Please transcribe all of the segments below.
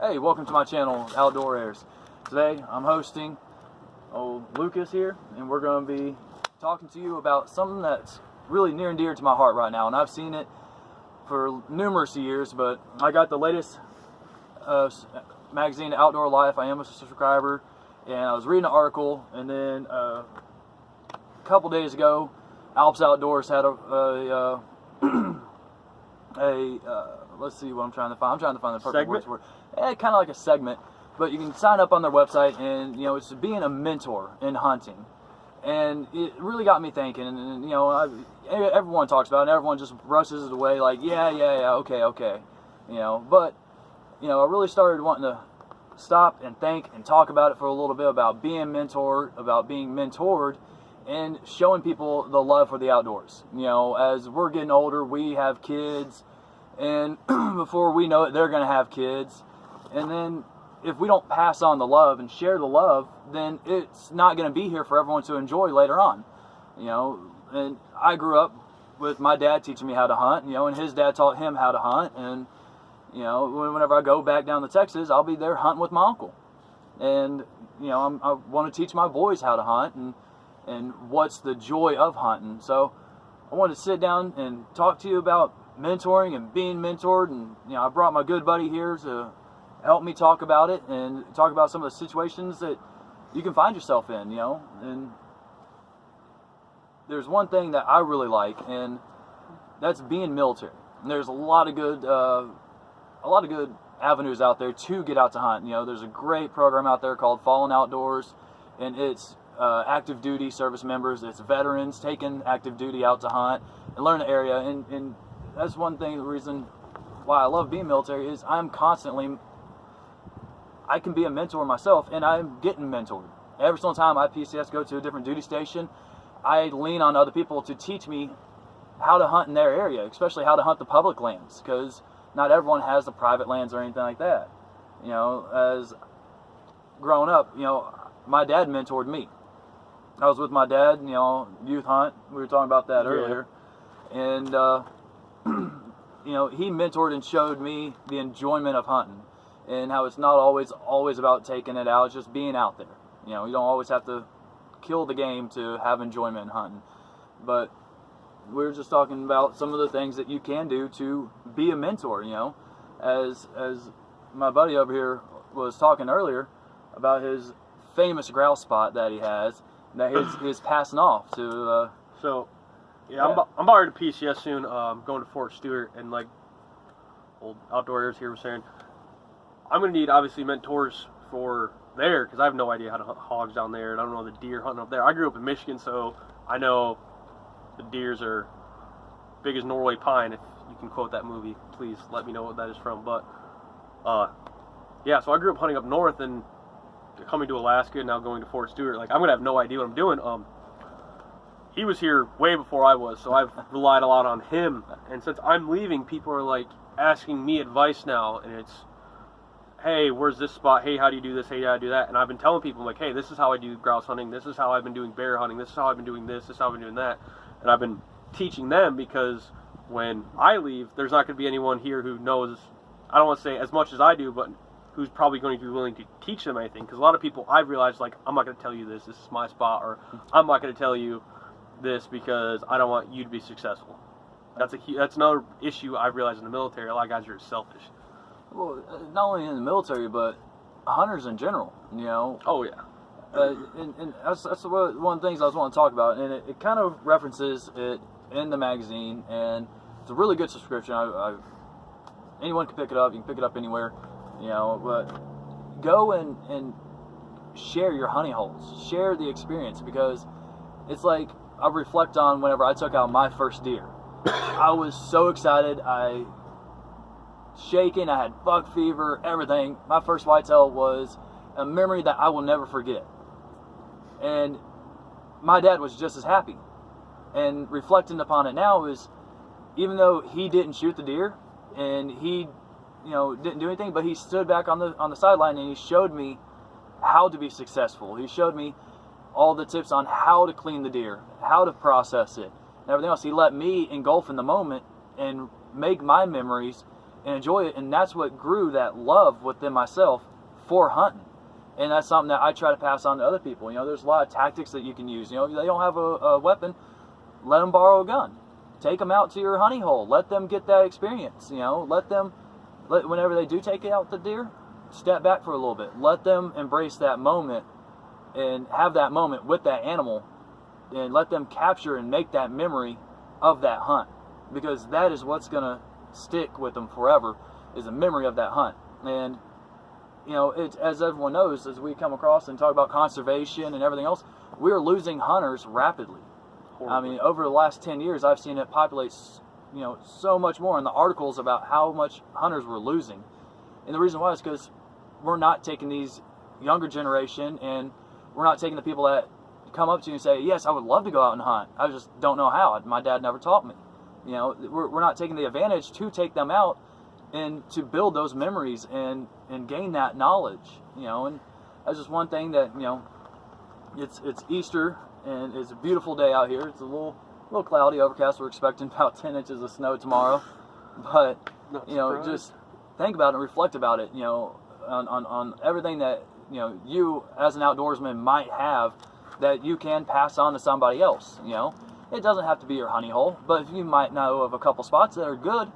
Hey, welcome to my channel, Outdoor Airs. Today I'm hosting Lucas here, and we're going to be talking to you about something that's really near and dear to my heart right now. And I've seen it for numerous years, but I got the latest magazine, Outdoor Life. I am a subscriber, and I was reading an article, and then a couple days ago, Alps Outdoors had let's see what I'm trying to find. I'm trying to find the perfect words for it. Kind of like a segment, but you can sign up on their website, and it's being a mentor in hunting. And it really got me thinking. And everyone talks about it, and everyone just brushes it away like, yeah, okay. But I really started wanting to stop and think and talk about it for a little bit about being mentored, about being mentored, and showing people the love for the outdoors. As we're getting older, we have kids, and before we know it, they're going to have kids. And then if we don't pass on the love and share the love, then it's not going to be here for everyone to enjoy later on. And I grew up with my dad teaching me how to hunt, and his dad taught him how to hunt. And, whenever I go back down to Texas, I'll be there hunting with my uncle. And, I want to teach my boys how to hunt and what's the joy of hunting. So I wanted to sit down and talk to you about mentoring and being mentored. And, I brought my good buddy here to help me talk about it and talk about some of the situations that you can find yourself in, And there's one thing that I really like, and that's being military. And there's a lot of good avenues out there to get out to hunt. There's a great program out there called Fallen Outdoors, and it's active duty service members, it's veterans taking active duty out to hunt and learn the area. And that's one thing, the reason why I love being military is I can be a mentor myself, and I'm getting mentored. Every single time I PCS go to a different duty station, I lean on other people to teach me how to hunt in their area, especially how to hunt the public lands, because not everyone has the private lands or anything like that. As growing up, my dad mentored me. I was with my dad, youth hunt. We were talking about that earlier. And, he mentored and showed me the enjoyment of hunting, and how it's not always about taking it out. It's just being out there. You don't always have to kill the game to have enjoyment in hunting. But we were just talking about some of the things that you can do to be a mentor. As my buddy over here was talking earlier about his famous grouse spot that he has, that he's passing off to. I'm about ready to PCS soon. Going to Fort Stewart, and like old outdoors here was saying, I'm going to need, obviously, mentors for there, because I have no idea how to hunt hogs down there, and I don't know the deer hunting up there. I grew up in Michigan, so I know the deers are big as Norway pine. If you can quote that movie, please let me know what that is from. But, so I grew up hunting up north, and coming to Alaska, and now going to Fort Stewart, like, I'm going to have no idea what I'm doing. He was here way before I was, so I've relied a lot on him. And since I'm leaving, people are, like, asking me advice now, and it's, hey, where's this spot? Hey, how do you do this? Hey, how do I do that? And I've been telling people, like, hey, this is how I do grouse hunting. This is how I've been doing bear hunting. This is how I've been doing this. This is how I've been doing that. And I've been teaching them, because when I leave, there's not going to be anyone here who knows, I don't want to say as much as I do, but who's probably going to be willing to teach them anything. Because a lot of people, I've realized, like, I'm not going to tell you this. This is my spot. Or I'm not going to tell you this because I don't want you to be successful. That's another issue I've realized in the military. A lot of guys are selfish. Well, not only in the military, but hunters in general, Oh, yeah. And that's one of the things I was wanting to talk about, and it kind of references it in the magazine, and it's a really good subscription. Anyone can pick it up. You can pick it up anywhere, but go and share your hunting holes. Share the experience, because it's like I reflect on whenever I took out my first deer. I was so excited. Shaking, I had buck fever, everything. My first whitetail was a memory that I will never forget. And my dad was just as happy. And reflecting upon it now is, even though he didn't shoot the deer and he, didn't do anything, but he stood back on the sideline and he showed me how to be successful. He showed me all the tips on how to clean the deer, how to process it, and everything else. He let me engulf in the moment and make my memories and enjoy it. And that's what grew that love within myself for hunting. And that's something that I try to pass on to other people. You know, there's a lot of tactics that you can use. You know, if they don't have a weapon, let them borrow a gun. Take them out to your honey hole. Let them get that experience. You know, whenever they do take out the deer, step back for a little bit. Let them embrace that moment and have that moment with that animal, and let them capture and make that memory of that hunt, because that is what's going to stick with them forever, is a memory of that hunt. And you know, as everyone knows, as we come across and talk about conservation and everything else, we are losing hunters rapidly. Horribly. I mean, over the last 10 years, I've seen it populate, you know, so much more in the articles about how much hunters we're losing. And the reason why is because we're not taking these younger generation, and we're not taking the people that come up to you and say, yes, I would love to go out and hunt. I just don't know how. My dad never taught me. You know, we're not taking the advantage to take them out and to build those memories and gain that knowledge, you know. And that's just one thing that, you know, it's Easter, and it's a beautiful day out here. It's a little cloudy, overcast. We're expecting about 10 inches of snow tomorrow. But, you know, just think about it and reflect about it, you know, on everything that, you know, you as an outdoorsman might have that you can pass on to somebody else, you know. It doesn't have to be your honey hole, but if you might know of a couple spots that are good,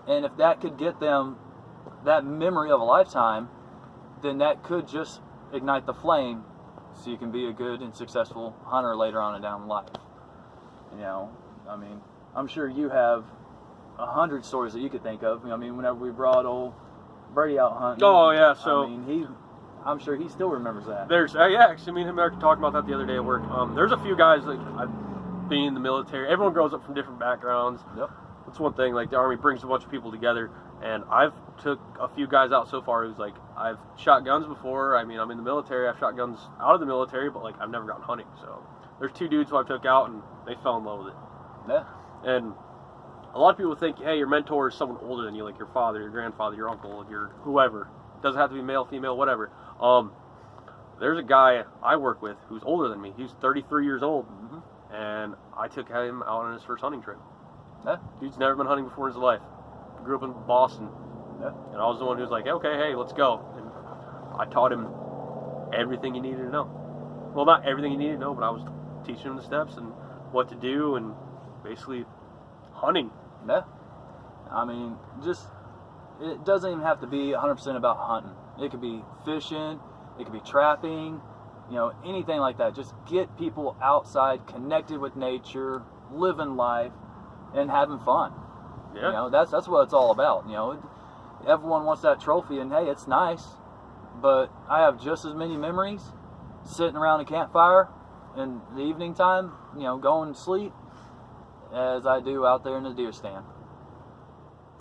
and if that could get them that memory of a lifetime, then that could just ignite the flame so you can be a good and successful hunter later on down in life. You know, I mean, I'm sure you have 100 stories that you could think of. I mean, whenever we brought old Brady out hunting. Oh, yeah, so... I mean, I'm sure he still remembers that. There's, yeah, actually, me and him were talking about that the other day at work. There's a few guys that I've been in the military. Everyone grows up from different backgrounds. Yep. That's one thing, like the Army brings a bunch of people together, and I've took a few guys out so far who's like, I've shot guns before. I mean, I'm in the military. I've shot guns out of the military, but like I've never gone hunting. So there's 2 dudes who I took out, and they fell in love with it. Yeah. And a lot of people think, hey, your mentor is someone older than you, like your father, your grandfather, your uncle, your whoever. Doesn't have to be male, female, whatever. There's a guy I work with who's older than me. He's 33 years old, and I took him out on his first hunting trip. Yeah. Dude's never been hunting before in his life. Grew up in Boston. Yeah. And I was the one who was like, okay, hey, let's go. And I taught him everything he needed to know. Well, not everything he needed to know, but I was teaching him the steps and what to do, and basically hunting. Yeah. I mean, just, it doesn't even have to be 100% about hunting. It could be fishing, it could be trapping, you know, anything like that. Just get people outside, connected with nature, living life, and having fun. Yeah. You know, that's what it's all about. You know, everyone wants that trophy, and hey, it's nice, but I have just as many memories sitting around a campfire in the evening time, you know, going to sleep, as I do out there in the deer stand.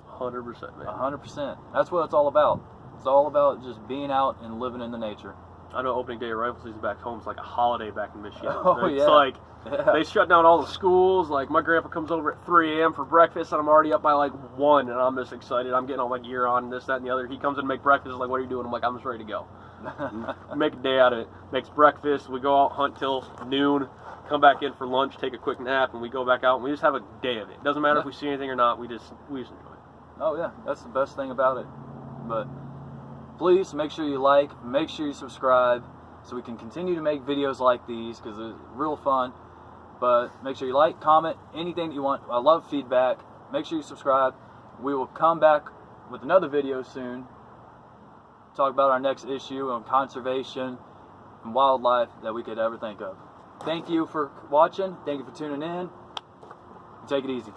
100%, man. 100%. That's what it's all about. It's all about just being out and living in the nature. I know opening day of rifle season back home is like a holiday back in Michigan. Oh, it's yeah. like they shut down all the schools. Like my grandpa comes over at 3 a.m. for breakfast, and I'm already up by like 1, and I'm just excited. I'm getting all my gear on, and this, that, and the other. He comes in to make breakfast. He's like, what are you doing? I'm like, I'm just ready to go. Make a day out of it. Makes breakfast. We go out, hunt till noon, come back in for lunch, take a quick nap, and we go back out, and we just have a day of it. Doesn't matter if we see anything or not. We just enjoy it. Oh yeah, that's the best thing about it. But please make sure you like, make sure you subscribe, so we can continue to make videos like these, because it's real fun. But make sure you like, comment, anything that you want. I love feedback. Make sure you subscribe. We will come back with another video soon. Talk about our next issue on conservation and wildlife that we could ever think of. Thank you for watching. Thank you for tuning in. Take it easy.